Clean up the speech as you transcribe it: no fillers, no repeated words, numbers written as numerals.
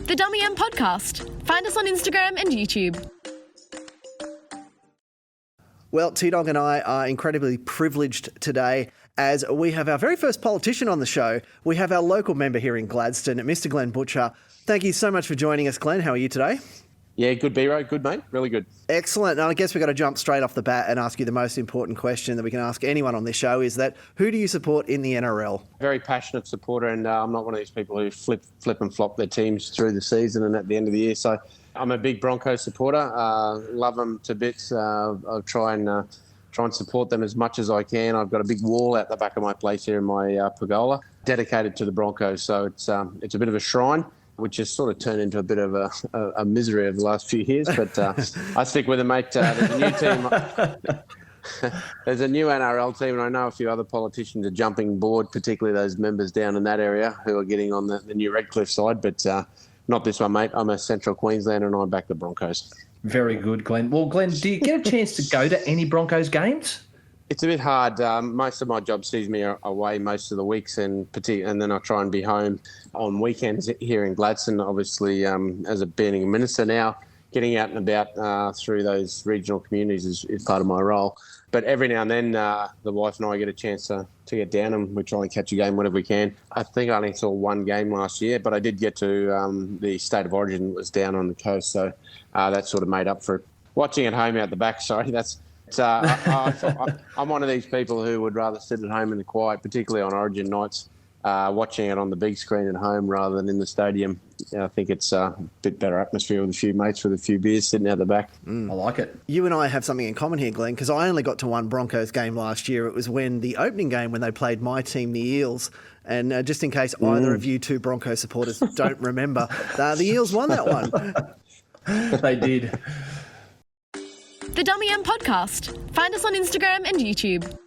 The Dummy M Podcast. Find us on Instagram and YouTube. Well, T-Dog and I are incredibly privileged today as we have our very first politician on the show. We have our local member here in Gladstone, Mr. Glenn Butcher. Thank you so much for joining us, Glenn. How are you today? Yeah, good, B-Row. Good, mate. Really good. Excellent. And I guess we've got to jump straight off the bat and ask you the most important question that we can ask anyone on this show is that who do you support in the NRL? Very passionate supporter, and I'm not one of these people who flip and flop their teams through the season and at the end of the year. So I'm a big Broncos supporter. Love them to bits. I'll try and support them as much as I can. I've got a big wall out the back of my place here in my pergola dedicated to the Broncos. So it's a bit of a shrine, which has sort of turned into a bit of a misery over the last few years. But I stick with it, mate. There's a new team. There's a new NRL team, and I know a few other politicians are jumping board, particularly those members down in that area who are getting on the new Redcliffe side. But not this one, mate. I'm a Central Queenslander, and I back the Broncos. Very good, Glenn. Well, Glenn, do you get a chance to go to any Broncos games? It's a bit hard. Most of my job sees me away most of the weeks, and then I try and be home on weekends here in Gladstone. Obviously, as being a minister now, getting out and about through those regional communities is part of my role. But every now and then, the wife and I get a chance to get down, and we try and catch a game whenever we can. I think I only saw one game last year, but I did get to the State of Origin that was down on the coast, so that sort of made up for it. Watching at home out the back, sorry, I'm one of these people who would rather sit at home in the quiet, particularly on Origin nights, watching it on the big screen at home rather than in the stadium. I think it's a bit better atmosphere with a few mates with a few beers sitting out the back. I like it. You and I have something in common here, Glenn, because I only got to one Broncos game last year. It was when the opening game when they played my team, the Eels. And just in case either of you two Broncos supporters don't remember, the Eels won that one. They did. The Dummy M Podcast. Find us on Instagram and YouTube.